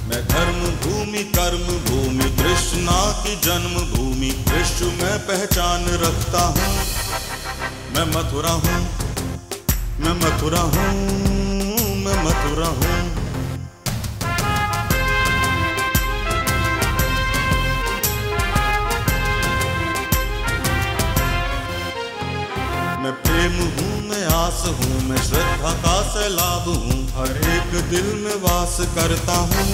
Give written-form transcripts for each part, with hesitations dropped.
मैं धर्म भूमि कर्म भूमि कृष्णा की जन्म भूमि विश्व में पहचान रखता हूँ। मैं मथुरा हूँ, मैं मथुरा हूँ, मैं मथुरा हूँ। मैं प्रेम हूँ, मैं आस हूँ, मैं श्रद्धा का सैलाब हूँ, हर एक दिल में वास करता हूँ।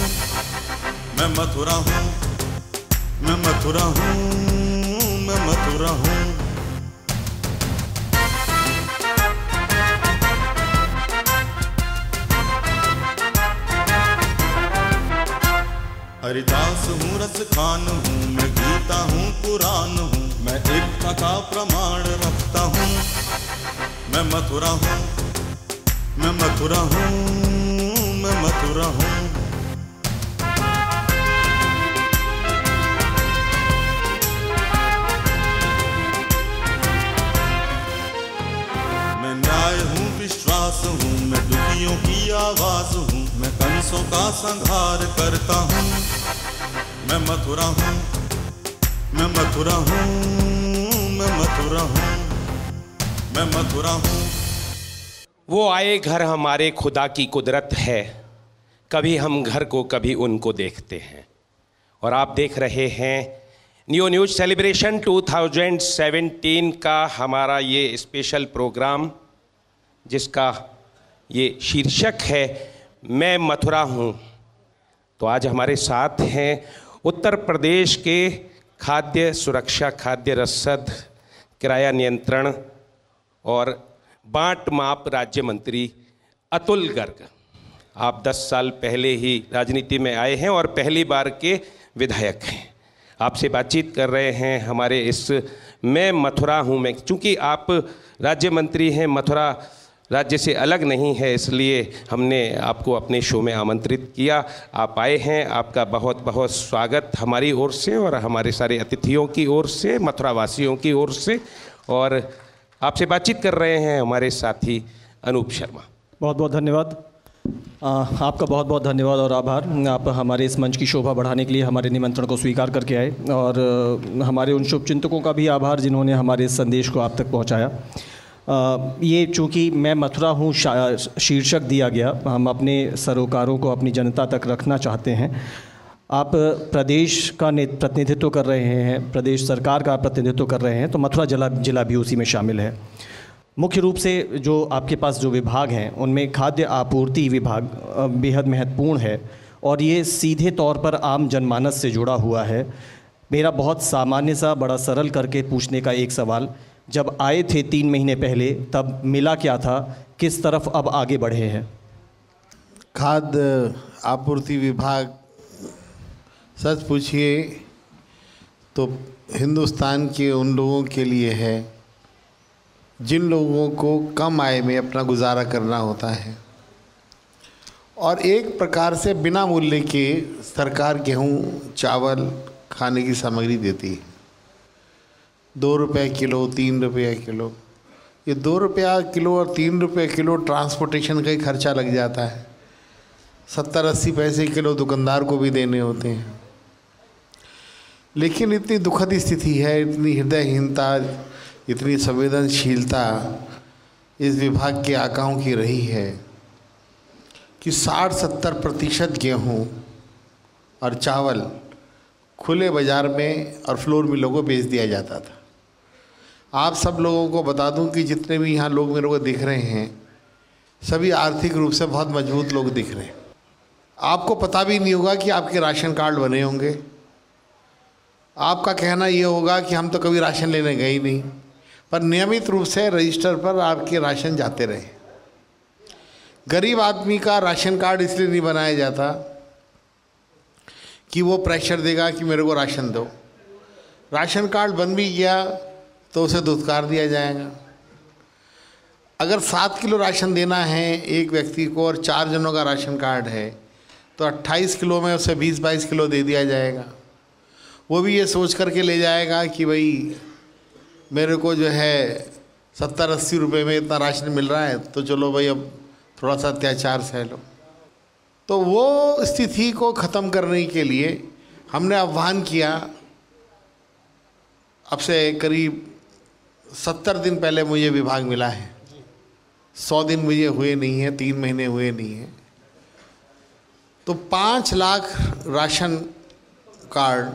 मैं मथुरा हूँ, मैं मथुरा हूँ, मैं मथुरा हूँ। हरिदास हूँ, रस खान हूँ, मैं गीता हूँ, पुराण हूँ, मैं एकता का प्रमाण रखता हूँ। मैं मथुरा हूँ, मैं मथुरा हूँ, मैं मथुरा हूँ। मैं न्याय हूँ, विश्वास हूँ, मैं दुखियों की आवाज हूँ, मैं कंसों का संहार करता हूँ। मैं मथुरा हूँ, मैं मथुरा हूँ, मैं मथुरा हूँ, मैं मथुरा हूँ। वो आए घर हमारे खुदा की कुदरत है, कभी हम घर को कभी उनको देखते हैं। और आप देख रहे हैं न्यू न्यूज सेलिब्रेशन 2017 का हमारा ये स्पेशल प्रोग्राम, जिसका ये शीर्षक है मैं मथुरा हूँ। तो आज हमारे साथ हैं उत्तर प्रदेश के खाद्य सुरक्षा, खाद्य रसद, किराया नियंत्रण और बांट माप राज्य मंत्री अतुल गर्ग। आप 10 साल पहले ही राजनीति में आए हैं और पहली बार के विधायक हैं। आपसे बातचीत कर रहे हैं हमारे इस मैं मथुरा हूँ में। चूँकि आप राज्य मंत्री हैं, मथुरा राज्य से अलग नहीं है, इसलिए हमने आपको अपने शो में आमंत्रित किया। आप आए हैं, आपका बहुत बहुत स्वागत हमारी ओर से और हमारे सारे अतिथियों की ओर से, मथुरा वासियों की ओर से। और आपसे बातचीत कर रहे हैं हमारे साथी अनूप शर्मा। बहुत बहुत धन्यवाद। आपका बहुत बहुत धन्यवाद और आभार। आप हमारे इस मंच की शोभा बढ़ाने के लिए हमारे निमंत्रण को स्वीकार करके आए, और हमारे उन शुभचिंतकों का भी आभार जिन्होंने हमारे इस संदेश को आप तक पहुंचाया। ये चूँकि मैं मथुरा हूँ शीर्षक दिया गया, हम अपने सरोकारों को अपनी जनता तक रखना चाहते हैं। आप प्रदेश का प्रतिनिधित्व कर रहे हैं, प्रदेश सरकार का प्रतिनिधित्व कर रहे हैं, तो मथुरा जिला भी उसी में शामिल है। मुख्य रूप से जो आपके पास जो विभाग हैं उनमें खाद्य आपूर्ति विभाग बेहद महत्वपूर्ण है और ये सीधे तौर पर आम जनमानस से जुड़ा हुआ है। मेरा बहुत सामान्य सा बड़ा सरल करके पूछने का एक सवाल, जब आए थे 3 महीने पहले तब मिला क्या था, किस तरफ अब आगे बढ़े हैं? खाद्य आपूर्ति विभाग सच पूछिए तो हिंदुस्तान के उन लोगों के लिए है जिन लोगों को कम आय में अपना गुजारा करना होता है, और एक प्रकार से बिना मूल्य के सरकार गेहूँ चावल खाने की सामग्री देती है। 2 रुपये किलो, 3 रुपये किलो, ये 2 रुपया किलो और 3 रुपये किलो ट्रांसपोर्टेशन का ही खर्चा लग जाता है। 70-80 पैसे किलो दुकानदार को भी देने होते हैं। लेकिन इतनी दुखद स्थिति है, इतनी हृदयहीनता, इतनी संवेदनशीलता इस विभाग के आकाओं की रही है कि 60-70% गेहूँ और चावल खुले बाज़ार में और फ्लोर मिलों को बेच दिया जाता था। आप सब लोगों को बता दूं कि जितने भी यहाँ लोग मेरे को दिख रहे हैं सभी आर्थिक रूप से बहुत मजबूत लोग दिख रहे हैं। आपको पता भी नहीं होगा कि आपके राशन कार्ड बने होंगे। आपका कहना ये होगा कि हम तो कभी राशन लेने गए ही नहीं, पर नियमित रूप से रजिस्टर पर आपके राशन जाते रहे। गरीब आदमी का राशन कार्ड इसलिए नहीं बनाया जाता कि वो प्रेशर देगा कि मेरे को राशन दो। राशन कार्ड बन भी गया तो उसे धुतकार दिया जाएगा। अगर 7 किलो राशन देना है एक व्यक्ति को और 4 जनों का राशन कार्ड है तो 28 किलो में उसे 20-22 किलो दे दिया जाएगा। वो भी ये सोच करके ले जाएगा कि भाई मेरे को जो है 70-80 रुपये में इतना राशन मिल रहा है तो चलो भाई अब थोड़ा सा अत्याचार सह लो। तो वो स्थिति को ख़त्म करने के लिए हमने आह्वान किया। अब से करीब 70 दिन पहले मुझे विभाग मिला है, 100 दिन मुझे हुए नहीं हैं, 3 महीने हुए नहीं हैं। तो 5 लाख राशन कार्ड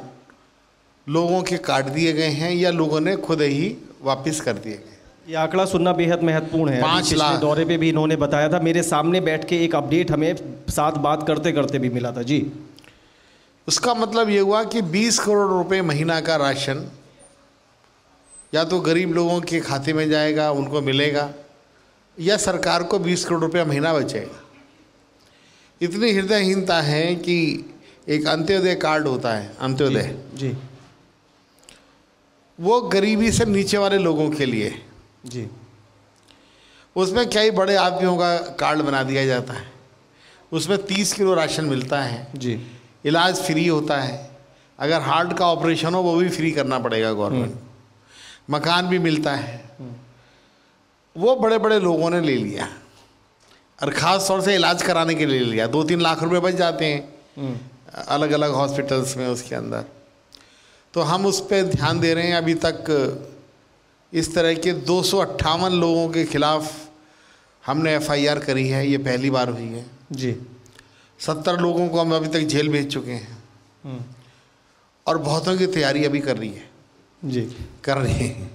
लोगों के काट दिए गए हैं या लोगों ने खुद ही वापस कर दिए गए। ये आंकड़ा सुनना बेहद महत्वपूर्ण है। 5 लाख दौरे पे भी इन्होंने बताया था, मेरे सामने बैठ के एक अपडेट हमें साथ बात करते करते भी मिला था जी। उसका मतलब ये हुआ कि 20 करोड़ रुपए महीना का राशन या तो गरीब लोगों के खाते में जाएगा, उनको मिलेगा, या सरकार को 20 करोड़ रुपया महीना बचेगा। इतनी हृदयहीनता है कि एक अंत्योदय कार्ड होता है, अंत्योदय जी, वो गरीबी से नीचे वाले लोगों के लिए जी, उसमें कई बड़े आदमियों का कार्ड बना दिया जाता है। उसमें 30 किलो राशन मिलता है जी, इलाज फ्री होता है, अगर हार्ट का ऑपरेशन हो वो भी फ्री करना पड़ेगा गवर्नमेंट, मकान भी मिलता है। वो बड़े बड़े लोगों ने ले लिया और ख़ास तौर से इलाज कराने के लिए ले लिया। 2-3 लाख रुपए बच जाते हैं अलग अलग हॉस्पिटल्स में उसके अंदर। तो हम उस पर ध्यान दे रहे हैं। अभी तक इस तरह के 258 लोगों के खिलाफ हमने FIR करी है, ये पहली बार हुई है जी। 70 लोगों को हम अभी तक जेल भेज चुके हैं और बहुतों की तैयारी अभी कर रही है जी, कर रही है।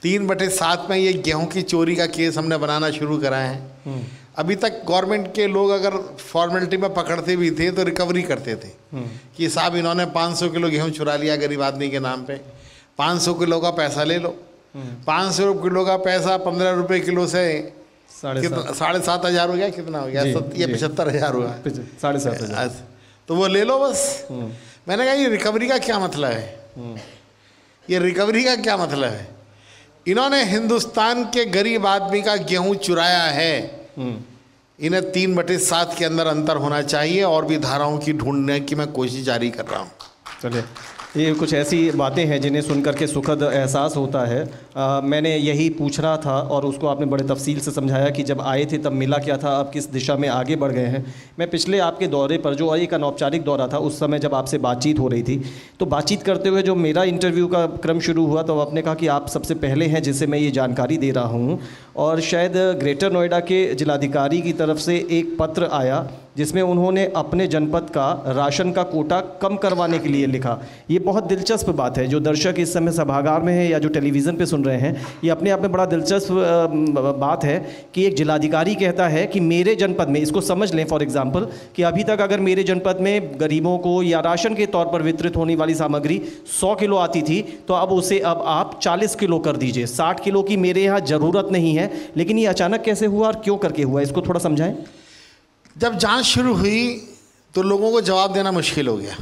3/7 में ये गेहूं की चोरी का केस हमने बनाना शुरू करा है। अभी तक गवर्नमेंट के लोग अगर फॉर्मेलिटी में पकड़ते भी थे तो रिकवरी करते थे कि साहब इन्होंने 500 किलो गेहूं चुरा लिया गरीब आदमी के नाम पे, 500 किलो का पैसा ले लो। 500 किलो का पैसा 15 रुपये किलो से 7,500 हो गया, कितना हो गया? ये 75,000 हुआ, 7,500। तो वो ले लो बस। मैंने कहा ये रिकवरी का क्या मतलब है? ये रिकवरी का क्या मतलब है? इन्होंने हिंदुस्तान के गरीब आदमी का गेहूं चुराया है। इन्हें 3/7 के अंदर अंतर होना चाहिए और भी धाराओं की ढूंढने की मैं कोशिश जारी कर रहा हूँ। चलिए, ये कुछ ऐसी बातें हैं जिन्हें सुनकर के सुखद एहसास होता है। मैंने यही पूछ रहा था और उसको आपने बड़े तफसील से समझाया कि जब आए थे तब मिला क्या था, अब किस दिशा में आगे बढ़ गए हैं। मैं पिछले आपके दौरे पर, जो एक अनौपचारिक दौरा था, उस समय जब आपसे बातचीत हो रही थी, तो बातचीत करते हुए जो मेरा इंटरव्यू का क्रम शुरू हुआ तो आपने कहा कि आप सबसे पहले हैं जिसे मैं ये जानकारी दे रहा हूँ। और शायद ग्रेटर नोएडा के जिलाधिकारी की तरफ से एक पत्र आया जिसमें उन्होंने अपने जनपद का राशन का कोटा कम करवाने के लिए लिखा। ये बहुत दिलचस्प बात है। जो दर्शक इस समय सभागार में है या जो टेलीविज़न पे सुन रहे हैं, ये अपने आप में बड़ा दिलचस्प बात है कि एक जिलाधिकारी कहता है कि मेरे जनपद में, इसको समझ लें फॉर एग्जांपल, कि अभी तक अगर मेरे जनपद में गरीबों को या राशन के तौर पर वितरित होने वाली सामग्री 100 किलो आती थी तो अब उसे अब आप 40 किलो कर दीजिए। 60 किलो की मेरे यहाँ ज़रूरत नहीं है। लेकिन ये अचानक कैसे हुआ और क्यों करके हुआ, इसको थोड़ा समझाएं। जब जांच शुरू हुई तो लोगों को जवाब देना मुश्किल हो गया।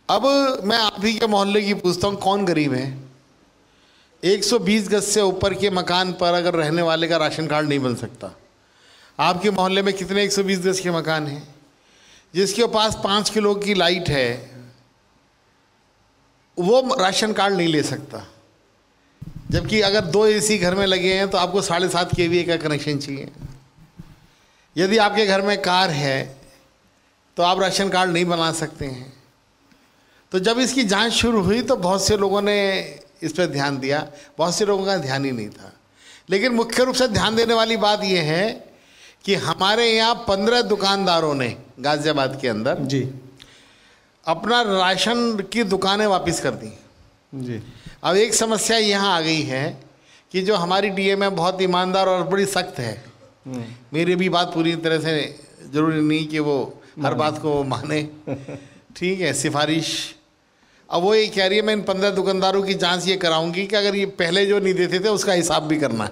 अब मैं आप ही के मोहल्ले की पूछता हूँ, कौन गरीब है? 120 गज से ऊपर के मकान पर अगर रहने वाले का राशन कार्ड नहीं बन सकता। आपके मोहल्ले में कितने 120 गज के मकान हैं? जिसके पास 5 किलो की लाइट है वो राशन कार्ड नहीं ले सकता। जबकि अगर 2 AC घर में लगे हैं तो आपको 7.5 kVA का कनेक्शन चाहिए। यदि आपके घर में कार है तो आप राशन कार्ड नहीं बना सकते हैं। तो जब इसकी जांच शुरू हुई तो बहुत से लोगों ने इस पर ध्यान दिया, बहुत से लोगों का ध्यान ही नहीं था। लेकिन मुख्य रूप से ध्यान देने वाली बात यह है कि हमारे यहाँ 15 दुकानदारों ने गाजियाबाद के अंदर जी अपना राशन की दुकानें वापस कर दी जी। अब एक समस्या यहाँ आ गई है कि जो हमारी DM है बहुत ईमानदार और बड़ी सख्त है। मेरी भी बात पूरी तरह से ज़रूरी नहीं कि वो हर बात को माने, ठीक है, सिफारिश। अब वो ये कह रही है मैं इन 15 दुकानदारों की जांच ये कराऊंगी कि अगर ये पहले जो नहीं देते थे उसका हिसाब भी करना है।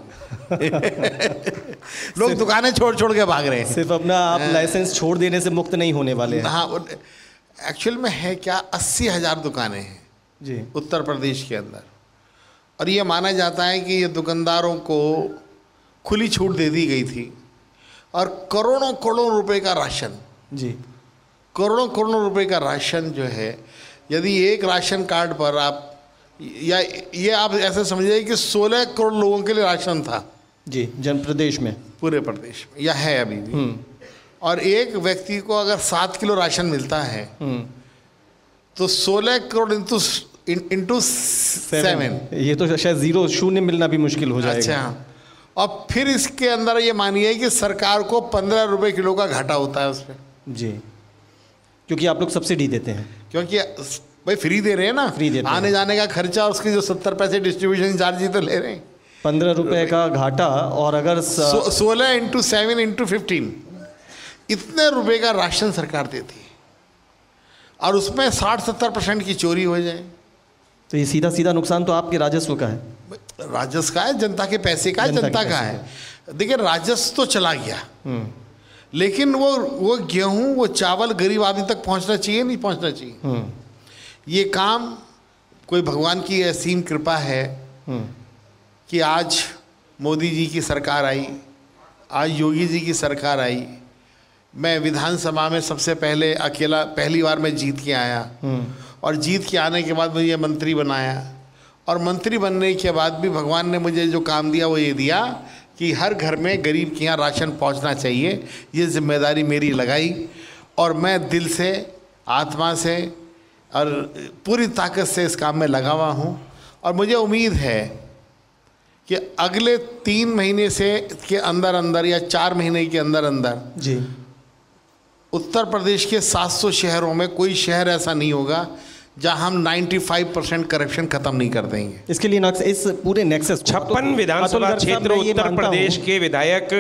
लोग दुकानें छोड़ छोड़ के भाग रहे हैं। सिर्फ अपना आप लाइसेंस छोड़ देने से मुक्त नहीं होने वाले हैं। हाँ, एक्चुअल में है क्या, 80,000 दुकानें हैं जी उत्तर प्रदेश के अंदर। और ये माना जाता है कि ये दुकानदारों को खुली छूट दे दी गई थी और करोड़ों करोड़ों रुपए का राशन जी, करोड़ों करोड़ों रुपए का राशन जो है, यदि एक राशन कार्ड पर आप, या ये आप ऐसे समझिए कि 16 करोड़ लोगों के लिए राशन था जी, जन प्रदेश में, पूरे प्रदेश में, या है अभी भी। और एक व्यक्ति को अगर 7 किलो राशन मिलता है तो 16 करोड़ इंटू 7, ये तो शायद 0 शून्य मिलना भी मुश्किल हो जाएगा। अच्छा, और फिर इसके अंदर ये मानिए कि सरकार को 15 रुपये किलो का घाटा होता है उसमें। जी, क्योंकि आप लोग सब्सिडी देते हैं, क्योंकि भाई फ्री दे रहे हैं ना, फ्री देते आने जाने का खर्चा, उसकी जो 70 पैसे डिस्ट्रीब्यूशन चार्ज ही तो ले रहे हैं। 15 रुपये का घाटा, और अगर 16 इंटू 7 इंटू 15, इतने रुपए का राशन सरकार देती है, और उसमें 60-70% की चोरी हो जाए तो ये सीधा सीधा नुकसान तो आपके राजस्व का है। राजस्व का है, जनता के पैसे का है, जनता का है। देखिए, राजस्व तो चला गया, लेकिन वो गेहूं, वो चावल गरीब आदमी तक पहुंचना चाहिए, नहीं पहुंचना चाहिए। ये काम कोई भगवान की असीम कृपा है कि आज मोदी जी की सरकार आई, आज योगी जी की सरकार आई। मैं विधानसभा में सबसे पहले अकेला पहली बार मैं जीत के आया, और जीत के आने के बाद मुझे मंत्री बनाया, और मंत्री बनने के बाद भी भगवान ने मुझे जो काम दिया वो ये दिया कि हर घर में गरीब के यहाँ राशन पहुँचना चाहिए। ये जिम्मेदारी मेरी लगाई, और मैं दिल से, आत्मा से और पूरी ताकत से इस काम में लगा हुआ हूँ। और मुझे उम्मीद है कि अगले 3 महीने से के अंदर अंदर या 4 महीने के अंदर अंदर जी उत्तर प्रदेश के 700 शहरों में कोई शहर ऐसा नहीं होगा जहां हम 95% करप्शन खत्म नहीं कर देंगे। इसके लिए इस पूरे नेक्सस 56 विधानसभा क्षेत्र उत्तर प्रदेश के विधायक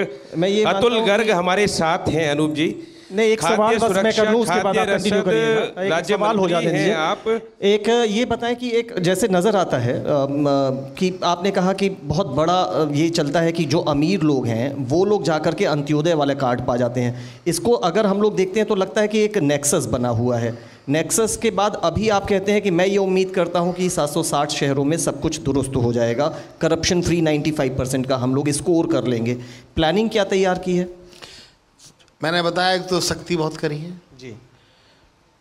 अतुल गर्ग हमारे साथ हैं। अनूप जी, नहीं, एक सवाल बस मैं कर लूं, उसके बाद आप कंटिन्यू करिएगा। एक सवाल हो जाने दीजिए आप। एक ये बताएं कि एक जैसे नज़र आता है कि आपने कहा कि बहुत बड़ा ये चलता है कि जो अमीर लोग हैं वो लोग जाकर के अंत्योदय वाले कार्ड पा जाते हैं। इसको अगर हम लोग देखते हैं तो लगता है कि एक नेक्सस बना हुआ है। नेक्सस के बाद अभी आप कहते हैं कि मैं ये उम्मीद करता हूँ कि 760 शहरों में सब कुछ दुरुस्त हो जाएगा, करप्शन फ्री 95% का हम लोग स्कोर कर लेंगे। प्लानिंग क्या तैयार की है? मैंने बताया, एक तो सख्ती बहुत करी है जी,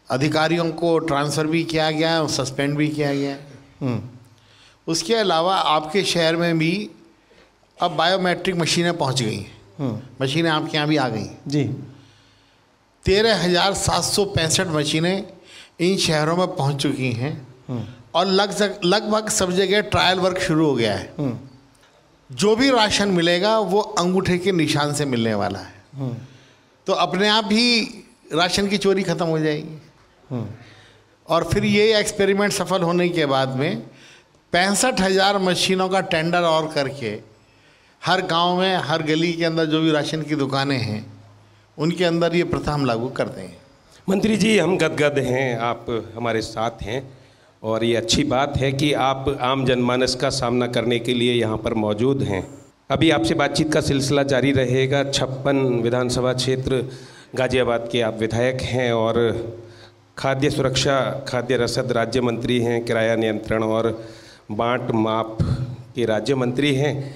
अधिकारियों को ट्रांसफ़र भी किया गया है और सस्पेंड भी किया गया है। उसके अलावा आपके शहर में भी अब बायोमेट्रिक मशीनें पहुंच गई हैं। मशीनें आपके यहाँ भी आ गई जी। 13,765 मशीनें इन शहरों में पहुंच चुकी हैं, और लगभग सब जगह ट्रायल वर्क शुरू हो गया है। जो भी राशन मिलेगा वो अंगूठे के निशान से मिलने वाला है, तो अपने आप ही राशन की चोरी खत्म हो जाएगी। और फिर ये एक्सपेरिमेंट सफल होने के बाद में 65,000 मशीनों का टेंडर और करके हर गांव में, हर गली के अंदर जो भी राशन की दुकानें हैं उनके अंदर ये प्रथा हम लागू कर देंगे। मंत्री जी, हम गदगद हैं, आप हमारे साथ हैं, और ये अच्छी बात है कि आप आम जनमानस का सामना करने के लिए यहाँ पर मौजूद हैं। अभी आपसे बातचीत का सिलसिला जारी रहेगा। 56 विधानसभा क्षेत्र गाजियाबाद के आप विधायक हैं, और खाद्य सुरक्षा, खाद्य रसद राज्य मंत्री हैं, किराया नियंत्रण और बांट माप के राज्य मंत्री हैं।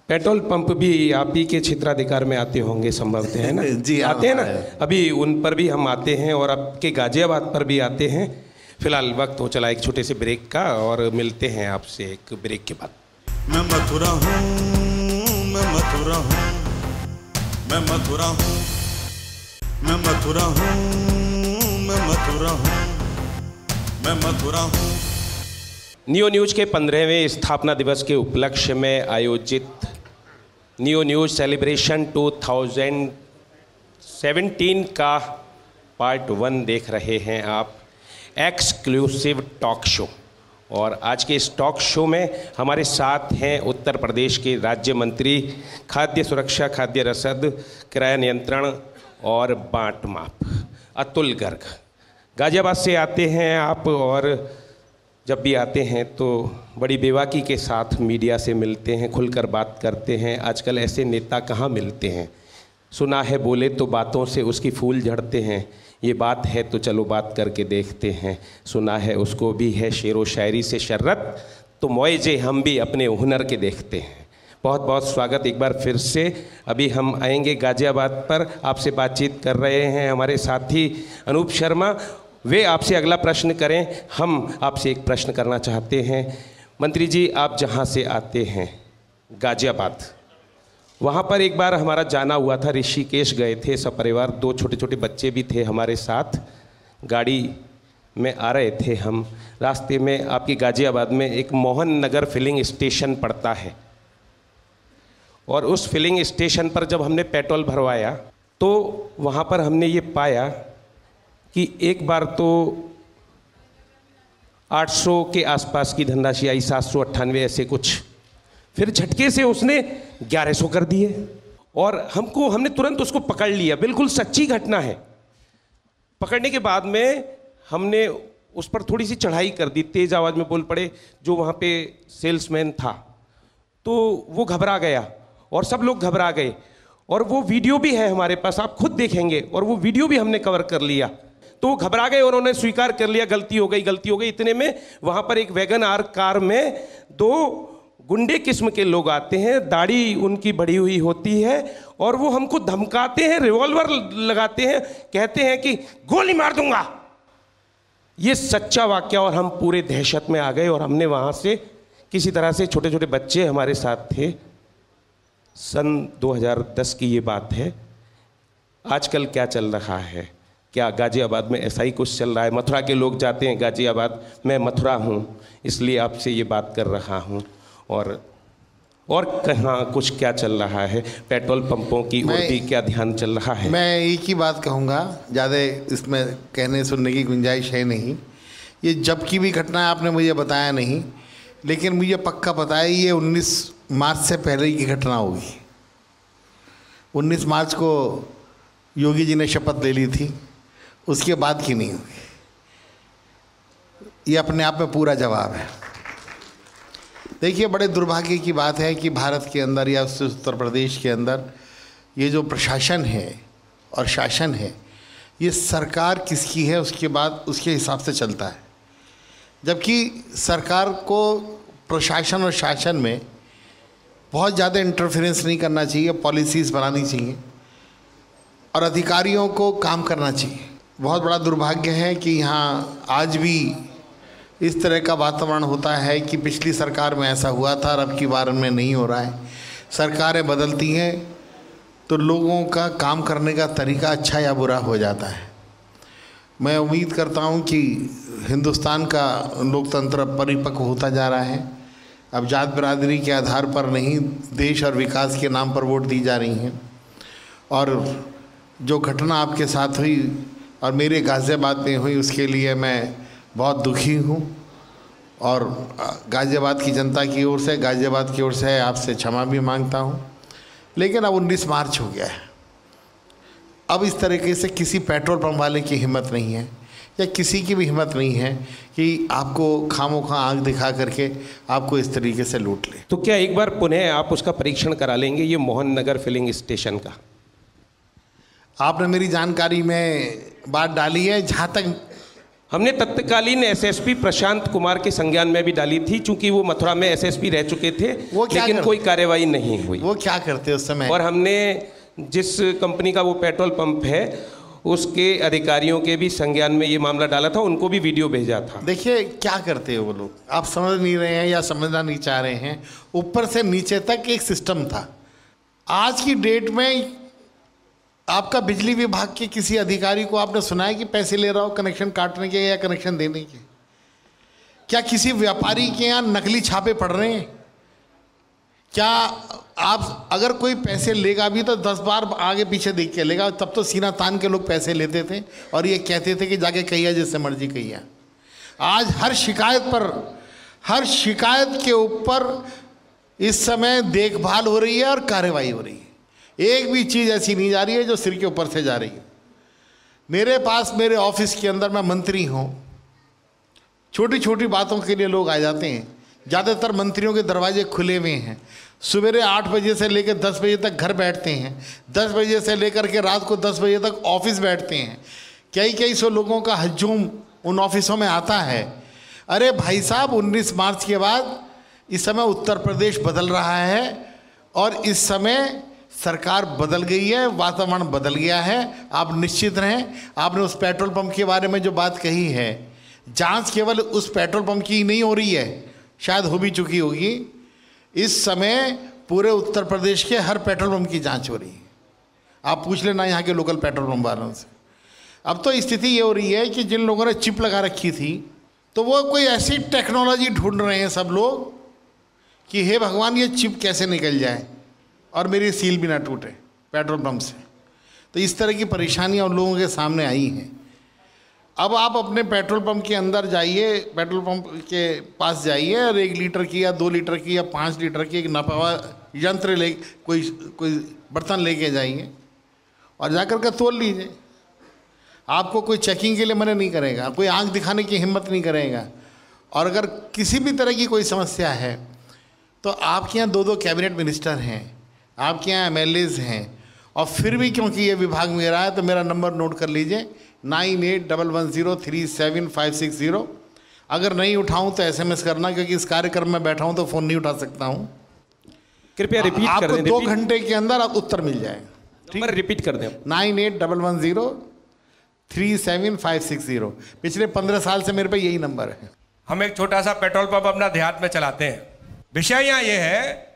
पेट्रोल पंप भी आप ही के क्षेत्राधिकार में आते होंगे संभवतः, है ना? जी, आते हैं ना। अभी उन पर भी हम आते हैं, और आपके गाजियाबाद पर भी आते हैं। फिलहाल वक्त हो चला एक छोटे से ब्रेक का, और मिलते हैं आपसे एक ब्रेक के बाद। मैं मथुरा हूँ, मैं मथुरा हूँ, मैं मथुरा हूँ, मैं मथुरा हूँ, मैं मथुरा हूँ, मैं मथुरा हूँ। नियो न्यूज के 15वें स्थापना दिवस के उपलक्ष्य में आयोजित नियो न्यूज सेलिब्रेशन 2017 का पार्ट 1 देख रहे हैं आप, एक्सक्लूसिव टॉक शो। और आज के इस टॉक शो में हमारे साथ हैं उत्तर प्रदेश के राज्य मंत्री खाद्य सुरक्षा, खाद्य रसद, किराया नियंत्रण और बांट माप अतुल गर्ग। गाजियाबाद से आते हैं आप, और जब भी आते हैं तो बड़ी बेबाकी के साथ मीडिया से मिलते हैं, खुलकर बात करते हैं। आजकल ऐसे नेता कहाँ मिलते हैं? सुना है बोले तो बातों से उसकी फूल झड़ते हैं। ये बात है तो चलो बात करके देखते हैं। सुना है उसको भी है शेरो शायरी से शर्रत, तो मौजे हम भी अपने हुनर के देखते हैं। बहुत बहुत स्वागत एक बार फिर से। अभी हम आएंगे गाजियाबाद पर, आपसे बातचीत कर रहे हैं हमारे साथी अनूप शर्मा। वे आपसे अगला प्रश्न करें, हम आपसे एक प्रश्न करना चाहते हैं। मंत्री जी, आप जहाँ से आते हैं गाजियाबाद, वहाँ पर एक बार हमारा जाना हुआ था, ऋषिकेश गए थे सपरिवार, 2 छोटे छोटे बच्चे भी थे हमारे साथ। गाड़ी में आ रहे थे हम, रास्ते में आपकी गाज़ियाबाद में एक मोहन नगर फिलिंग स्टेशन पड़ता है, और उस फिलिंग स्टेशन पर जब हमने पेट्रोल भरवाया तो वहाँ पर हमने ये पाया कि एक बार तो 800 के आसपास की धनराशि आई, 798 ऐसे कुछ, फिर झटके से उसने 1100 कर दिए, और हमने तुरंत उसको पकड़ लिया। बिल्कुल सच्ची घटना है। पकड़ने के बाद में हमने उस पर थोड़ी सी चढ़ाई कर दी, तेज़ आवाज़ में बोल पड़े जो वहाँ पे सेल्समैन था, तो वो घबरा गया और सब लोग घबरा गए। और वो वीडियो भी है हमारे पास, आप खुद देखेंगे, और वो वीडियो भी हमने कवर कर लिया। तो वो घबरा गए और उन्होंने स्वीकार कर लिया गलती हो गई। इतने में वहाँ पर एक वैगन आर कार में 2 गुंडे किस्म के लोग आते हैं, दाढ़ी उनकी बढ़ी हुई होती है, और वो हमको धमकाते हैं, रिवॉल्वर लगाते हैं, कहते हैं कि गोली मार दूंगा। ये सच्चा वाकया, और हम पूरे दहशत में आ गए। और हमने वहाँ से किसी तरह से, छोटे छोटे बच्चे हमारे साथ थे, सन 2010 की ये बात है। आजकल क्या चल रहा है? क्या गाज़ियाबाद में ऐसा ही कुछ चल रहा है? मथुरा के लोग जाते हैं गाज़ियाबाद, मैं मथुरा हूँ इसलिए आपसे ये बात कर रहा हूँ। और कहाँ कुछ क्या चल रहा है? पेट्रोल पंपों की ओर भी क्या ध्यान चल रहा है? मैं एक ही बात कहूँगा, ज़्यादा इसमें कहने सुनने की गुंजाइश है नहीं। ये जब की भी घटना है, आपने मुझे बताया नहीं, लेकिन मुझे पक्का पता है ये 19 मार्च से पहले की घटना होगी। 19 मार्च को योगी जी ने शपथ ले ली थी, उसके बाद की नहीं होगी। ये अपने आप में पूरा जवाब है। देखिए, बड़े दुर्भाग्य की बात है कि भारत के अंदर या उत्तर प्रदेश के अंदर ये जो प्रशासन है और शासन है, ये सरकार किसकी है उसके बाद उसके हिसाब से चलता है। जबकि सरकार को प्रशासन और शासन में बहुत ज़्यादा इंटरफेरेंस नहीं करना चाहिए, पॉलिसीज़ बनानी चाहिए और अधिकारियों को काम करना चाहिए। बहुत बड़ा दुर्भाग्य है कि यहाँ आज भी इस तरह का वातावरण होता है कि पिछली सरकार में ऐसा हुआ था और अब की बार में नहीं हो रहा है। सरकारें बदलती हैं तो लोगों का काम करने का तरीका अच्छा या बुरा हो जाता है। मैं उम्मीद करता हूँ कि हिंदुस्तान का लोकतंत्र परिपक्व होता जा रहा है। अब जात बिरादरी के आधार पर नहीं, देश और विकास के नाम पर वोट दी जा रही हैं। और जो घटना आपके साथ हुई और मेरे गाज़ियाबाद में हुई, उसके लिए मैं बहुत दुखी हूँ और गाज़ियाबाद की जनता की ओर से, गाज़ियाबाद की ओर से आपसे क्षमा भी मांगता हूँ। लेकिन अब 19 मार्च हो गया है। अब इस तरीके से किसी पेट्रोल पंप वाले की हिम्मत नहीं है या किसी की भी हिम्मत नहीं है कि आपको खामोखा आँख दिखा करके आपको इस तरीके से लूट ले। तो क्या एक बार पुनः आप उसका परीक्षण करा लेंगे, ये मोहन नगर फिलिंग स्टेशन का? आपने मेरी जानकारी में बात डाली है। जहाँ तक हमने तत्कालीन एसएसपी प्रशांत कुमार के संज्ञान में भी डाली थी, चूंकि वो मथुरा में एसएसपी रह चुके थे, लेकिन कोई कार्रवाई नहीं हुई। वो क्या करते उस समय? और हमने जिस कंपनी का वो पेट्रोल पंप है उसके अधिकारियों के भी संज्ञान में ये मामला डाला था, उनको भी वीडियो भेजा था। देखिए क्या करते हैं वो लोग, आप समझ नहीं रहे हैं या समझना नहीं चाह रहे हैं। ऊपर से नीचे तक एक सिस्टम था। आज की डेट में आपका बिजली विभाग के किसी अधिकारी को आपने सुना है कि पैसे ले रहा हो कनेक्शन काटने के या कनेक्शन देने के? क्या किसी व्यापारी के यहाँ नकली छापे पड़ रहे हैं? क्या आप अगर कोई पैसे लेगा भी तो 10 बार आगे पीछे देख के लेगा। तब तो सीना तान के लोग पैसे लेते थे और ये कहते थे कि जाके कहिए जिससे मर्जी कहिए। आज हर शिकायत के ऊपर इस समय देखभाल हो रही है और कार्रवाई हो रही है। एक भी चीज़ ऐसी नहीं जा रही है जो सिर के ऊपर से जा रही है। मेरे पास, मेरे ऑफिस के अंदर, मैं मंत्री हूँ, छोटी छोटी बातों के लिए लोग आ जाते हैं। ज़्यादातर मंत्रियों के दरवाजे खुले हुए हैं। सवेरे 8 बजे से लेकर 10 बजे तक घर बैठते हैं, 10 बजे से लेकर के रात को 10 बजे तक ऑफिस बैठते हैं। कई सौ लोगों का हजूम उन ऑफिसों में आता है। अरे भाई साहब, 19 मार्च के बाद इस समय उत्तर प्रदेश बदल रहा है और इस समय सरकार बदल गई है, वातावरण बदल गया है। आप निश्चित रहें। आपने उस पेट्रोल पंप के बारे में जो बात कही है, जांच केवल उस पेट्रोल पंप की नहीं हो रही है, शायद हो भी चुकी होगी। इस समय पूरे उत्तर प्रदेश के हर पेट्रोल पंप की जांच हो रही है। आप पूछ लेना यहाँ के लोकल पेट्रोल पंप वालों से। अब तो स्थिति ये हो रही है कि जिन लोगों ने चिप लगा रखी थी, तो वो कोई ऐसी टेक्नोलॉजी ढूंढ रहे हैं सब लोग कि हे भगवान ये चिप कैसे निकल जाए और मेरी सील भी ना टूटे पेट्रोल पंप से। तो इस तरह की परेशानियाँ उन लोगों के सामने आई हैं। अब आप अपने पेट्रोल पंप के अंदर जाइए, पेट्रोल पंप के पास जाइए और 1 लीटर की या 2 लीटर की या 5 लीटर की एक नापा हुआ यंत्र ले, कोई बर्तन लेके जाइए और जाकर के तोल लीजिए। आपको कोई चेकिंग के लिए मना नहीं करेगा, कोई आंख दिखाने की हिम्मत नहीं करेगा। और अगर किसी भी तरह की कोई समस्या है तो आपके यहाँ 2-2 कैबिनेट मिनिस्टर हैं, आपके यहाँ MLAs हैं, और फिर भी क्योंकि ये विभाग मेरा है तो मेरा नंबर नोट कर लीजिए 9811037560। अगर नहीं उठाऊं तो SMS करना, क्योंकि इस कार्यक्रम में बैठा हूं तो फ़ोन नहीं उठा सकता हूं। कृपया रिपीट कर दें। 2 घंटे के अंदर आप उत्तर मिल जाए। ठीक है, रिपीट कर दें। 9811037560। पिछले 15 साल से मेरे पे यही नंबर है। हम एक छोटा सा पेट्रोल पंप अपना देहात में चलाते हैं। विषय यहाँ ये है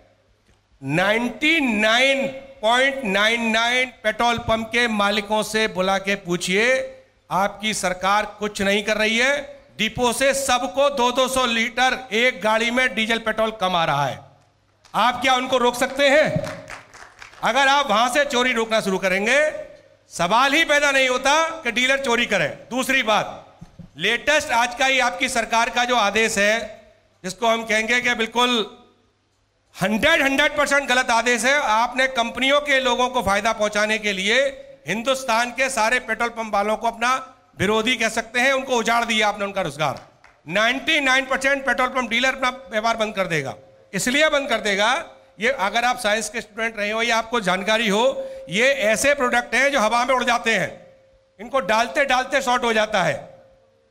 99.99 पेट्रोल पंप के मालिकों से बुला के पूछिए, आपकी सरकार कुछ नहीं कर रही है। डिपो से सबको 200-200 लीटर एक गाड़ी में डीजल पेट्रोल कम आ रहा है। आप क्या उनको रोक सकते हैं? अगर आप वहां से चोरी रोकना शुरू करेंगे, सवाल ही पैदा नहीं होता कि डीलर चोरी करें। दूसरी बात, लेटेस्ट आज का ही आपकी सरकार का जो आदेश है, जिसको हम कहेंगे कि बिल्कुल 100% गलत आदेश है। आपने कंपनियों के लोगों को फायदा पहुंचाने के लिए हिंदुस्तान के सारे पेट्रोल पंप वालों को अपना विरोधी कह सकते हैं, उनको उजाड़ दिया आपने, उनका रोजगार। 99% पेट्रोल पंप डीलर अपना व्यापार बंद कर देगा। इसलिए बंद कर देगा, ये अगर आप साइंस के स्टूडेंट रहे हो या आपको जानकारी हो, ये ऐसे प्रोडक्ट हैं जो हवा में उड़ जाते हैं, इनको डालते डालते शॉर्ट हो जाता है।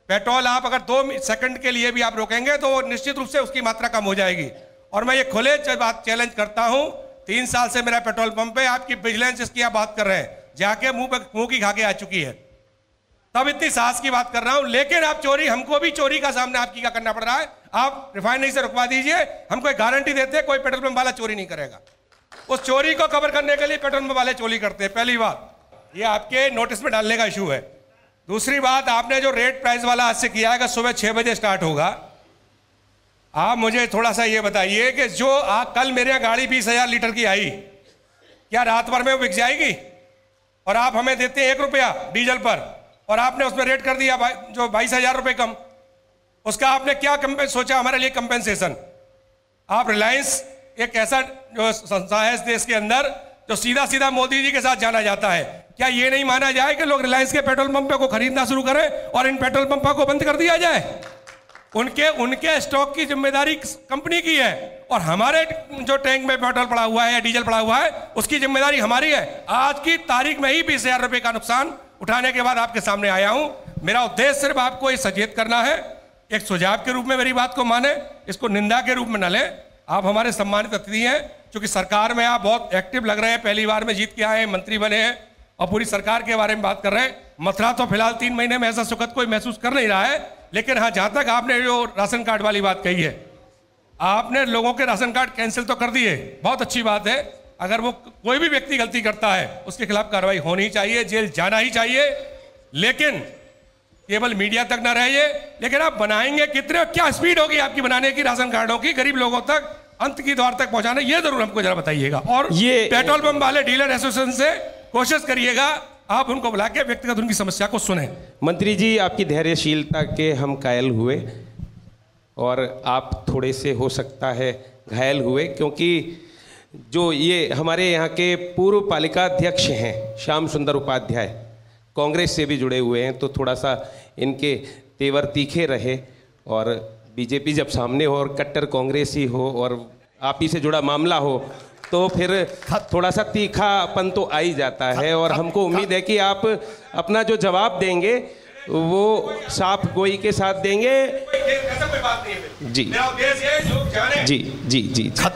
पेट्रोल आप अगर 2 सेकंड के लिए भी आप रोकेंगे तो निश्चित रूप से उसकी मात्रा कम हो जाएगी। और मैं ये खुले बात चैलेंज करता हूं, 3 साल से मेरा पेट्रोल पंप है, आपकी विजिलेंस इसकी आप बात कर रहे हैं, जाके मुंह की खा के आ चुकी है, तब इतनी साहस की बात कर रहा हूं। लेकिन आप चोरी, हमको भी चोरी का सामना आपकी का करना पड़ रहा है। आप रिफाइनरी से रुकवा दीजिए, हम कोई गारंटी देते हैं कोई पेट्रोल पंप वाला चोरी नहीं करेगा। उस चोरी को कवर करने के लिए पेट्रोल पंप वाले चोरी करते हैं। पहली बात, ये आपके नोटिस में डालने का इशू है। दूसरी बात, आपने जो रेट प्राइस वाला आज से किया है कि सुबह 6 बजे स्टार्ट होगा, आप मुझे थोड़ा सा ये बताइए कि जो कल मेरे यहाँ गाड़ी 20,000 लीटर की आई, क्या रात भर में वो बिक जाएगी? और आप हमें देते हैं 1 रुपया डीजल पर, और आपने उसमें रेट कर दिया जो 22,000 रुपये कम। उसका आपने क्या सोचा हमारे लिए कंपेंसेशन? आप रिलायंस एक ऐसा जो संस्था है इस देश के अंदर जो सीधा सीधा मोदी जी के साथ जाना जाता है, क्या ये नहीं माना जाए कि लोग रिलायंस के पेट्रोल पंपों को खरीदना शुरू करें और इन पेट्रोल पंपों को बंद कर दिया जाए? उनके स्टॉक की जिम्मेदारी कंपनी की है, और हमारे जो टैंक में पेट्रोल पड़ा हुआ है या डीजल पड़ा हुआ है उसकी जिम्मेदारी हमारी है। आज की तारीख में ही 20,000 रुपये का नुकसान उठाने के बाद आपके सामने आया हूं। मेरा उद्देश्य सिर्फ आपको ये सचेत करना है, एक सुझाव के रूप में मेरी बात को माने, इसको निंदा के रूप में न लें। आप हमारे सम्मानित अतिथि हैं, क्योंकि सरकार में आप बहुत एक्टिव लग रहे हैं, पहली बार में जीत के आए हैं, मंत्री बने हैं और पूरी सरकार के बारे में बात कर रहे हैं। मथुरा तो फिलहाल 3 महीने में ऐसा सुखद कोई महसूस कर नहीं रहा है, लेकिन हाँ, जहां तक आपने जो राशन कार्ड वाली बात कही है, आपने लोगों के राशन कार्ड कैंसिल तो कर दिए, बहुत अच्छी बात है। अगर वो कोई भी व्यक्ति गलती करता है उसके खिलाफ कार्रवाई होनी चाहिए, जेल जाना ही चाहिए, लेकिन केवल मीडिया तक ना रहिए। लेकिन आप बनाएंगे कितने, क्या स्पीड होगी आपकी बनाने की राशन कार्डों की, गरीब लोगों तक, अंत की द्वार तक पहुंचाने, ये जरूर हमको जरा बताइएगा। और ये पेट्रोल पंप वाले डीलर एसोसिएशन से कोशिश करिएगा, आप उनको बुला के व्यक्तिगत उनकी समस्या को सुने। मंत्री जी, आपकी धैर्यशीलता के हम कायल हुए, और आप थोड़े से हो सकता है घायल हुए, क्योंकि जो ये हमारे यहाँ के पूर्व पालिका अध्यक्ष हैं श्याम सुंदर उपाध्याय, कांग्रेस से भी जुड़े हुए हैं, तो थोड़ा सा इनके तेवर तीखे रहे। और बीजेपी जब सामने हो और कट्टर कांग्रेसी हो और आप ही से जुड़ा मामला हो, तो फिर थोड़ा सा तीखापन तो आ ही जाता है। और हमको उम्मीद है कि आप अपना जो जवाब देंगे वो साफ गोई के साथ देंगे। ऐसा कोई बात नहीं है जी, मेरा उद्देश्य है लोग जाने। जी जी जी, तो आप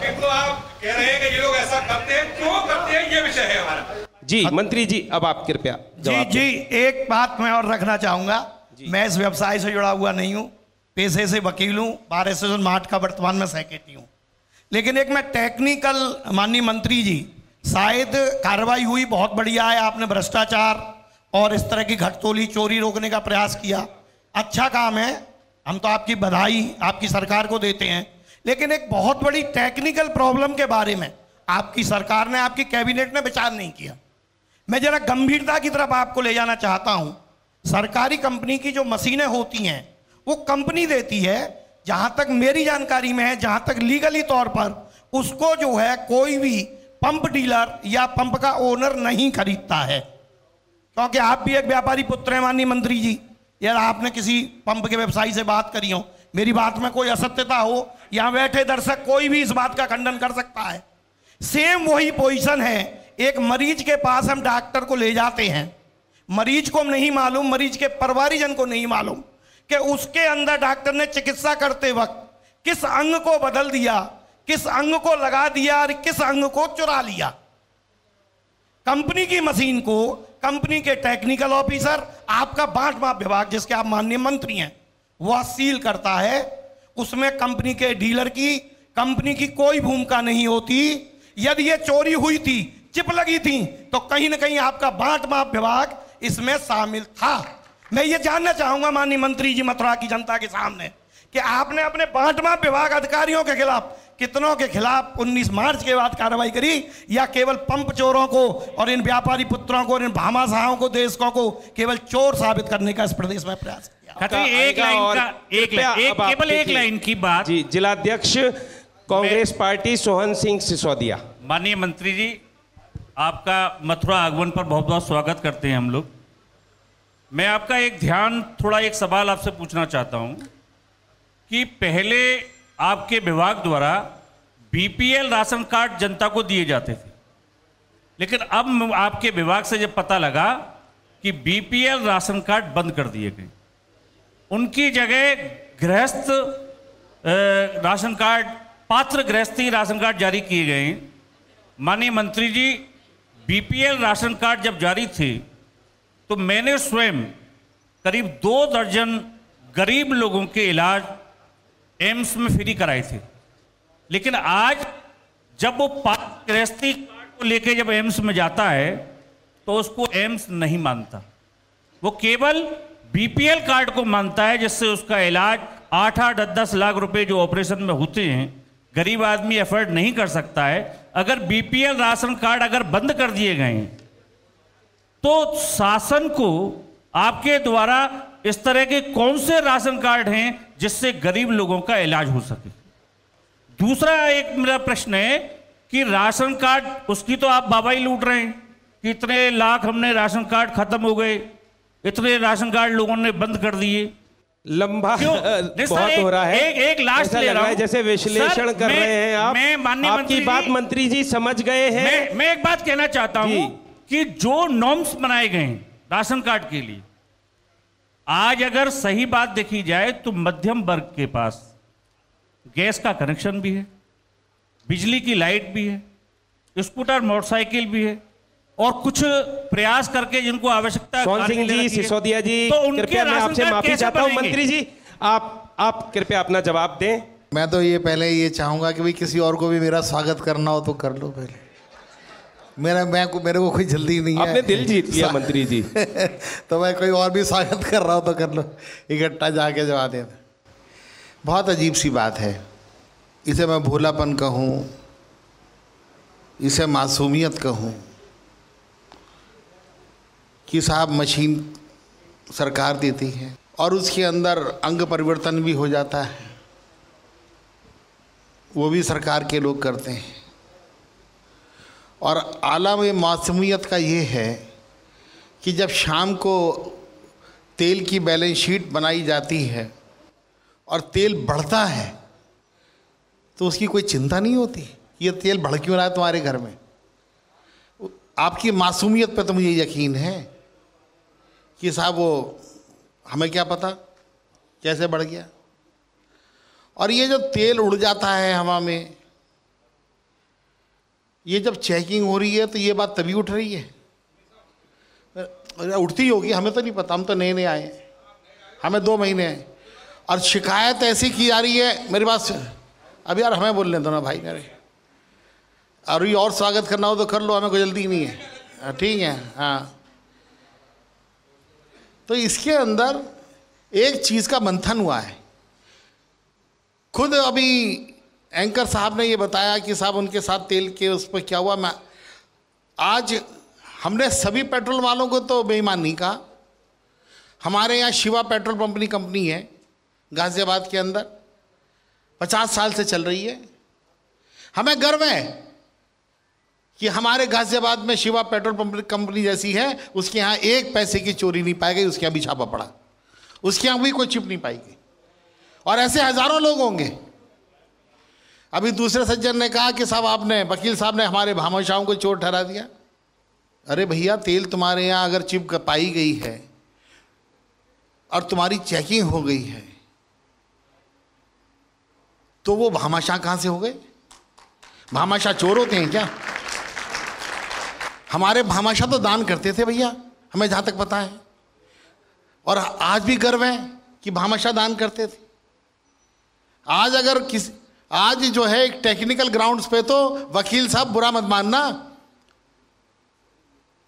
कह रहे हैं कि ये लोग ऐसा करते हैं, क्यों करते हैं, ये विषय है हमारा। जी मंत्री जी, अब आप कृपया जवाब जी। एक बात मैं और रखना चाहूंगा, मैं इस व्यवसाय से जुड़ा हुआ नहीं हूँ, पेशे से वकील हूँ, बार एसोसिएशन मार्ट का वर्तमान में सेक्रेटरी हूँ। लेकिन एक मैं टेक्निकल, माननीय मंत्री जी, शायद कार्रवाई हुई बहुत बढ़िया है, आपने भ्रष्टाचार और इस तरह की घटतोली चोरी रोकने का प्रयास किया, अच्छा काम है, हम तो आपकी बधाई आपकी सरकार को देते हैं। लेकिन एक बहुत बड़ी टेक्निकल प्रॉब्लम के बारे में आपकी सरकार ने, आपकी कैबिनेट ने विचार नहीं किया। मैं जरा गंभीरता की तरफ आपको ले जाना चाहता हूं। सरकारी कंपनी की जो मशीनें होती हैं वो कंपनी देती है, जहां तक मेरी जानकारी में है, जहां तक लीगली तौर पर उसको जो है कोई भी पंप डीलर या पंप का ओनर नहीं खरीदता है। क्योंकि आप भी एक व्यापारी पुत्र हैं माननीय मंत्री जी, यार आपने किसी पंप के व्यवसायी से बात करी हो, मेरी बात में कोई असत्यता हो, यहां बैठे दर्शक कोई भी इस बात का खंडन कर सकता है। सेम वही पोजीशन है, एक मरीज के पास हम डॉक्टर को ले जाते हैं, मरीज को नहीं मालूम, मरीज के परिवारजन को नहीं मालूम कि उसके अंदर डॉक्टर ने चिकित्सा करते वक्त किस अंग को बदल दिया, किस अंग को लगा दिया और किस अंग को चुरा लिया। कंपनी की मशीन को कंपनी के टेक्निकल ऑफिसर, आपका बांट माप विभाग जिसके आप माननीय मंत्री हैं, वह सील करता है। उसमें कंपनी के डीलर की, कंपनी की कोई भूमिका नहीं होती। यदि ये चोरी हुई थी, चिप लगी थी, तो कहीं ना कहीं आपका बांट माप विभाग इसमें शामिल था। मैं ये जानना चाहूंगा माननीय मंत्री जी, मथुरा की जनता के सामने, कि आपने अपने बांट माप विभाग अधिकारियों के खिलाफ, कितनों के खिलाफ 19 मार्च के बाद कार्रवाई करी, या केवल पंप चोरों को और इन व्यापारी पुत्रों को, इन भामाशाहों को, देशकों को केवल चोर साबित करने का इस प्रदेश में प्रयास किया? केवल एक लाइन की बात। जी, जिलाध्यक्ष कांग्रेस पार्टी सोहन सिंह सिसोदिया। माननीय मंत्री जी, आपका मथुरा आगमन पर बहुत बहुत स्वागत करते हैं हम लोग। मैं आपका एक सवाल आपसे पूछना चाहता हूं कि पहले आपके विभाग द्वारा बीपीएल राशन कार्ड जनता को दिए जाते थे, लेकिन अब आपके विभाग से जब पता लगा कि बीपीएल राशन कार्ड बंद कर दिए गए, उनकी जगह गृहस्थ राशन कार्ड, पात्र गृहस्थी राशन कार्ड जारी किए गए हैं। माननीय मंत्री जी, बीपीएल राशन कार्ड जब जारी थे तो मैंने स्वयं करीब 2 दर्जन गरीब लोगों के इलाज एम्स में फ्री कराए थे। लेकिन आज जब वो पात्र गृहस्थी कार्ड को लेके जब एम्स में जाता है तो उसको एम्स नहीं मानता, वो केवल बीपीएल कार्ड को मानता है, जिससे उसका इलाज 8-8, 10-10 लाख रुपए जो ऑपरेशन में होते हैं, गरीब आदमी एफर्ट नहीं कर सकता है। अगर बीपीएल राशन कार्ड अगर बंद कर दिए गए तो शासन को आपके द्वारा इस तरह के कौन से राशन कार्ड हैं जिससे गरीब लोगों का इलाज हो सके? दूसरा एक मेरा प्रश्न है कि राशन कार्ड, उसकी तो आप बाबा ही लूट रहे हैं कि इतने लाख हमने राशन कार्ड खत्म हो गए, इतने राशन कार्ड लोगों ने बंद कर दिए। लंबा बहुत हो रहा है। एक लास्ट ले रहा हूं, जैसे विश्लेषण कर रहे हैं आप। मैं माननीय आपकी बात मंत्री जी समझ गए हैं। मैं एक बात कहना चाहता हूं कि जो नॉर्म्स बनाए गए हैं राशन कार्ड के लिए, आज अगर सही बात देखी जाए तो मध्यम वर्ग के पास गैस का कनेक्शन भी है, बिजली की लाइट भी है, स्कूटर मोटरसाइकिल भी है, और कुछ प्रयास करके जिनको आवश्यकता है। सोहन सिंह जी, सिसोदिया जी, तो कृपया मैं आपसे माफी चाहता हूं। मंत्री जी, आप कृपया अपना जवाब दें। मैं तो ये पहले ये चाहूँगा कि भाई किसी और को भी मेरा स्वागत करना हो तो कर लो पहले। मेरे को कोई जल्दी नहीं है। आपने दिल जीत लिया मंत्री जी। तो मैं कोई और भी स्वागत कर रहा हूँ तो कर लो, इकट्ठा जाके जवा दे। बहुत अजीब सी बात है, इसे मैं भोलापन कहूँ, इसे मासूमियत कहूँ कि साहब मशीन सरकार देती है और उसके अंदर अंग परिवर्तन भी हो जाता है, वो भी सरकार के लोग करते हैं। और आला में मासूमियत का ये है कि जब शाम को तेल की बैलेंस शीट बनाई जाती है और तेल बढ़ता है तो उसकी कोई चिंता नहीं होती, ये तेल बढ़ क्यों रहा है तुम्हारे घर में। आपकी मासूमियत पे तो मुझे यकीन है कि साहब वो हमें क्या पता कैसे बढ़ गया। और ये जो तेल उड़ जाता है हवा में, ये जब चेकिंग हो रही है तो ये बात तभी उठ रही है, उठती होगी, हमें तो नहीं पता, हम तो नए नए आए हैं, हमें 2 महीने हैं। और शिकायत ऐसी की जा रही है, मेरे पास अब यार हमें बोलने दो ना भाई मेरे, और स्वागत करना हो तो कर लो, हमें कोई जल्दी नहीं है, ठीक है। हाँ, तो इसके अंदर एक चीज़ का मंथन हुआ है। खुद अभी एंकर साहब ने ये बताया कि साहब उनके साथ तेल के उस पर क्या हुआ। मैं आज हमने सभी पेट्रोल वालों को तो बेईमान नहीं कहा। हमारे यहाँ शिवा पेट्रोल कंपनी है गाज़ियाबाद के अंदर, 50 साल से चल रही है। हमें गर्व है कि हमारे गाज़ियाबाद में शिवा पेट्रोल कंपनी जैसी है, उसके यहाँ एक पैसे की चोरी नहीं पाई गई, उसके यहाँ भी छापा पड़ा, उसके यहाँ भी कोई चिप नहीं पाई गई। और ऐसे हज़ारों लोग होंगे। अभी दूसरे सज्जन ने कहा कि साहब आपने, वकील साहब ने हमारे भामाशाहों को चोर ठहरा दिया। अरे भैया, तेल तुम्हारे यहाँ अगर चिप पाई गई है और तुम्हारी चेकिंग हो गई है तो वो भामाशाह कहाँ से हो गए? भामाशाह चोर होते हैं क्या? हमारे भामाशाह तो दान करते थे भैया, हमें जहाँ तक पता है, और आज भी गर्व है कि भामाशाह दान करते थे। आज अगर आज जो है एक टेक्निकल ग्राउंड्स पे तो वकील साहब बुरा मत मानना,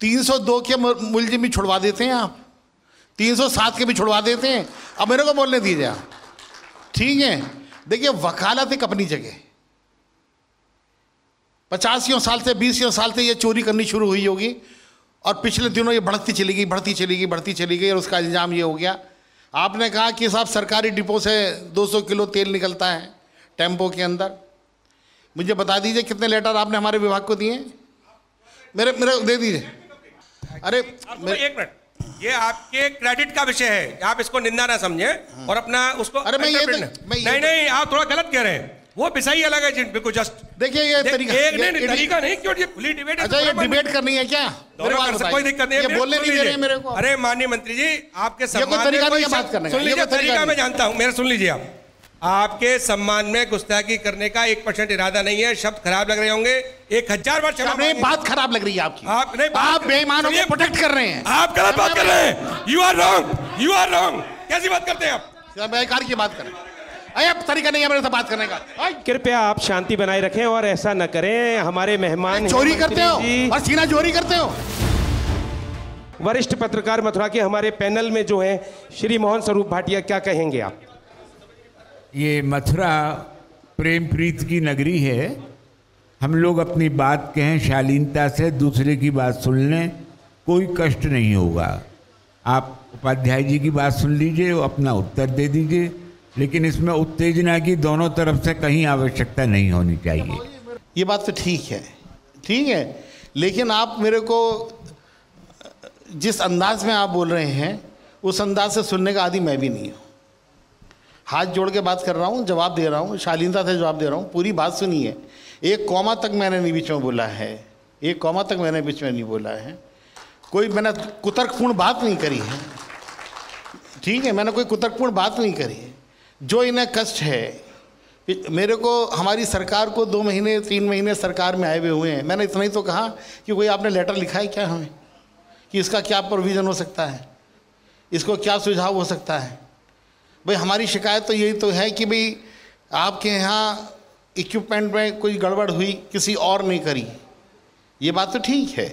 302 के मुलजिम भी छुड़वा देते हैं आप, 307 के भी छुड़वा देते हैं। अब मेरे को बोलने दीजिए आप, ठीक है। देखिए, वकालत एक अपनी जगह, 50 साल से 20 साल से ये चोरी करनी शुरू हुई होगी और पिछले दिनों ये बढ़ती चली गई और उसका इल्ज़ाम ये हो गया। आपने कहा कि साहब सरकारी डिपो से 200 किलो तेल निकलता है टेम्पो के अंदर। मुझे बता दीजिए कितने लेटर आपने हमारे विभाग को दिए? मेरे दे दीजिए। अरे एक मिनट, ये आपके क्रेडिट का विषय है, आप इसको निंदा ना समझें और अपना उसको। अरे नहीं, आप थोड़ा गलत कह रहे हैं, वो विषय ही अलग है। बिल्कुल जस्ट देखिए, ये तरीका नहीं, क्यों ये खुली डिबेट। अच्छा, ये डिबेट करनी है क्या? कोई दिक्कत नहीं है, बोलने नहीं दे रहे मेरे को। अरे माननीय मंत्री जी, आपके सम्मान में कोई बात करने का, सुन लीजिए, तरीका मैं जानता हूं, मेरा सुन लीजिए आप। आपके सम्मान में गुस्ताखी करने का 1% इरादा नहीं है। शब्द खराब लग रहे होंगे, 1000 बार क्षमा। बात खराब लग रही है आपकी। आप बेईमानों को प्रोटेक्ट कर रहे हैं, आप गलत बात कर रहे हैं। You are wrong. कैसी बात करते हैं आप? बेकार की बात करें, अब तरीका नहीं है मेरे से बात करने का। कृपया आप शांति बनाए रखें और ऐसा न करें। हमारे मेहमान चोरी करते हो और सीना चोरी करते हो। वरिष्ठ पत्रकार मथुरा के हमारे पैनल में जो हैं श्री मोहन स्वरूप भाटिया, क्या कहेंगे आप? ये मथुरा प्रेम प्रीत की नगरी है। हम लोग अपनी बात कहें शालीनता से, दूसरे की बात सुन लें, कोई कष्ट नहीं होगा। आप उपाध्याय जी की बात सुन लीजिए, अपना उत्तर दे दीजिए, लेकिन इसमें उत्तेजना की दोनों तरफ से कहीं आवश्यकता नहीं होनी चाहिए। ये बात तो ठीक है, लेकिन आप मेरे को जिस अंदाज में आप बोल रहे हैं उस अंदाज से सुनने का आदी मैं भी नहीं हूँ। हाथ जोड़ के बात कर रहा हूँ, जवाब दे रहा हूँ, शालीनता से जवाब दे रहा हूँ। पूरी बात सुनिए, एक कॉमा तक मैंने नहीं बीच में बोला है, कोई मैंने कुतर्कपूर्ण बात नहीं करी है, ठीक है, मैंने कोई कुतर्कपूर्ण बात नहीं करी है। जो इन्हें कष्ट है, मेरे को हमारी सरकार को 2 महीने 3 महीने सरकार में आए हुए हैं, मैंने इतना ही तो कहा कि कोई आपने लेटर लिखा है क्या हमें कि इसका क्या प्रोविज़न हो सकता है, इसको क्या सुझाव हो सकता है। भाई हमारी शिकायत तो यही तो है कि भाई आपके यहाँ इक्विपमेंट में कोई गड़बड़ हुई, किसी और ने करी। ये बात तो ठीक है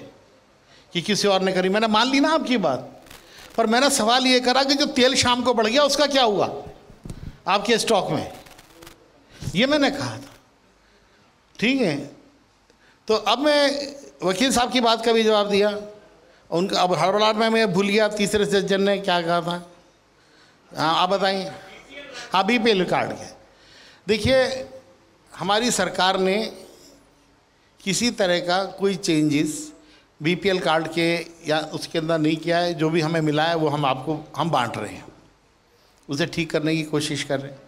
कि किसी और ने करी, मैंने मान ली ना आपकी बात, पर मैंने सवाल ये करा कि जो तेल शाम को बढ़ गया उसका क्या हुआ आपके स्टॉक में, ये मैंने कहा था, ठीक है। तो अब मैं वकील साहब की बात का भी जवाब दिया, उनका अब हड़बड़ाहट में मैं भूल गया तीसरे सज्जन ने क्या कहा था। हाँ, आप बताइए। हाँ, बीपीएल कार्ड के, देखिए हमारी सरकार ने किसी तरह का कोई चेंजेस बीपीएल कार्ड के या उसके अंदर नहीं किया है। जो भी हमें मिला है वो हम बांट रहे हैं, उसे ठीक करने की कोशिश कर रहे हैं।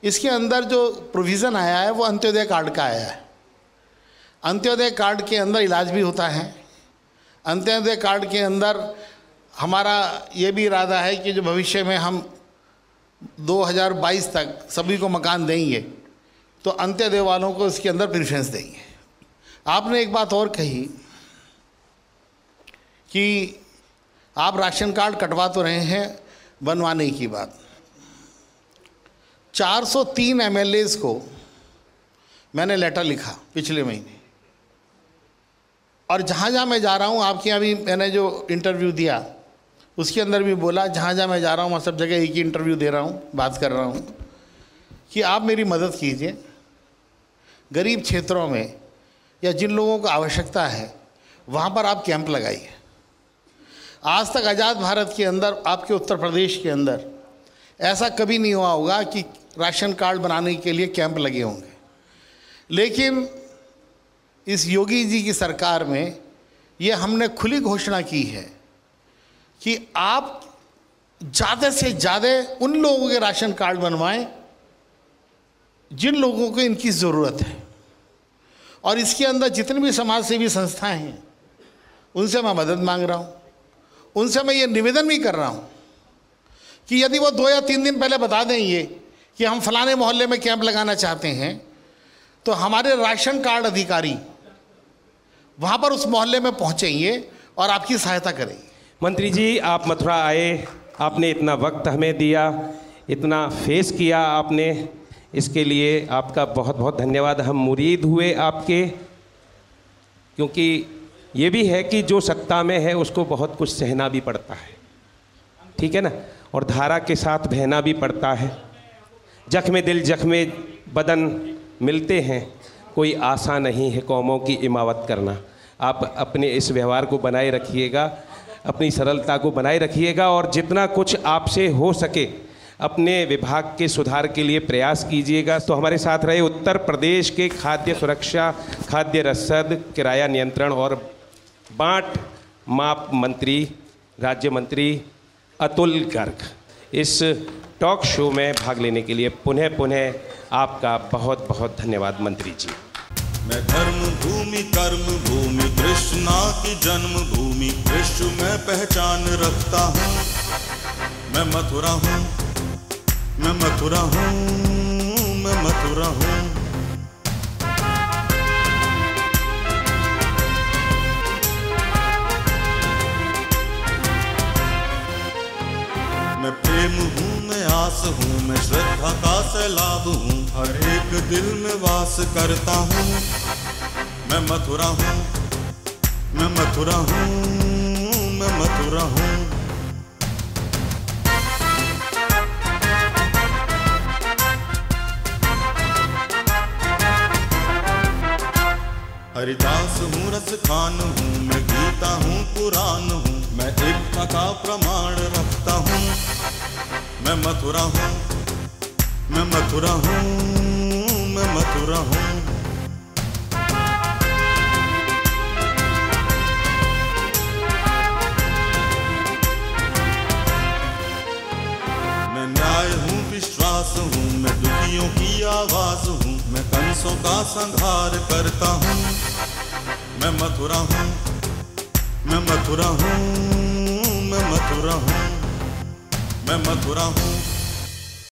इसके अंदर जो प्रोविज़न आया है वो अंत्योदय कार्ड का आया है। अंत्योदय कार्ड के अंदर इलाज भी होता है। अंत्योदय कार्ड के अंदर हमारा ये भी इरादा है कि जो भविष्य में हम 2022 तक सभी को मकान देंगे तो अंत्योदय वालों को इसके अंदर प्रेफरेंस देंगे। आपने एक बात और कही कि आप राशन कार्ड कटवा तो रहे हैं, बनवाने की बात। 403 MLAs को मैंने लेटर लिखा पिछले महीने, और जहाँ जहाँ मैं जा रहा हूँ, आपके यहाँ भी मैंने जो इंटरव्यू दिया उसके अंदर भी बोला, जहाँ जहाँ मैं जा रहा हूँ मैं सब जगह एक ही इंटरव्यू दे रहा हूँ, बात कर रहा हूँ कि आप मेरी मदद कीजिए, गरीब क्षेत्रों में या जिन लोगों को आवश्यकता है वहाँ पर आप कैंप लगाइए। आज तक आज़ाद भारत के अंदर, आपके उत्तर प्रदेश के अंदर ऐसा कभी नहीं हुआ होगा कि राशन कार्ड बनाने के लिए कैंप लगे होंगे, लेकिन इस योगी जी की सरकार में ये हमने खुली घोषणा की है कि आप ज़्यादा से ज़्यादा उन लोगों के राशन कार्ड बनवाएं जिन लोगों को इनकी ज़रूरत है। और इसके अंदर जितनी भी समाज सेवी संस्थाएं हैं उनसे मैं मदद मांग रहा हूँ, उनसे मैं ये निवेदन भी कर रहा हूँ कि यदि वो 2 या 3 दिन पहले बता दें ये कि हम फलाने मोहल्ले में कैंप लगाना चाहते हैं, तो हमारे राशन कार्ड अधिकारी वहाँ पर उस मोहल्ले में पहुँचेंगे और आपकी सहायता करेंगे। मंत्री जी, आप मथुरा आए, आपने इतना वक्त हमें दिया, इतना फेस किया आपने, इसके लिए आपका बहुत बहुत धन्यवाद। हम मुरीद हुए आपके, क्योंकि ये भी है कि जो सत्ता में है उसको बहुत कुछ सहना भी पड़ता है, ठीक है ना, और धारा के साथ बहना भी पड़ता है। जख्मे दिल जख्मे बदन मिलते हैं, कोई आशा नहीं है कौमों की इमामत करना। आप अपने इस व्यवहार को बनाए रखिएगा, अपनी सरलता को बनाए रखिएगा, और जितना कुछ आपसे हो सके अपने विभाग के सुधार के लिए प्रयास कीजिएगा। तो हमारे साथ रहे उत्तर प्रदेश के खाद्य सुरक्षा, खाद्य रसद, किराया नियंत्रण और बांट माप मंत्री, राज्य मंत्री अतुल गर्ग। इस टॉक शो में भाग लेने के लिए पुनः आपका बहुत बहुत धन्यवाद मंत्री जी। मैं धर्म भूमि कर्म भूमि कृष्णा की जन्म भूमि विश्व में पहचान रखता हूँ। मैं मथुरा हूँ, मैं मथुरा हूँ, मैं मथुरा हूँ। मैं प्रेम हूँ, मैं आस हूँ, मैं श्रद्धा का सैलाब हूँ, हर एक दिल में वास करता हूँ। मैं मथुरा हूँ, मैं मथुरा हूँ, मैं मथुरा हूँ। हरिदास हूँ, रस खान हूँ, मैं गीता हूँ, पुराण हूँ, मैं एकता का प्रमाण रखता हूँ। मैं मथुरा हूँ, मैं मथुरा हूँ, मैं मथुरा हूँ। मैं न्याय हूँ, विश्वास हूँ, मैं दुखियों की आवाज हूँ, मैं कंसों का संहार करता हूँ। मैं मथुरा हूँ, मैं मथुरा हूँ, मैं मथुरा हूँ, मैं मथुरा हूँ।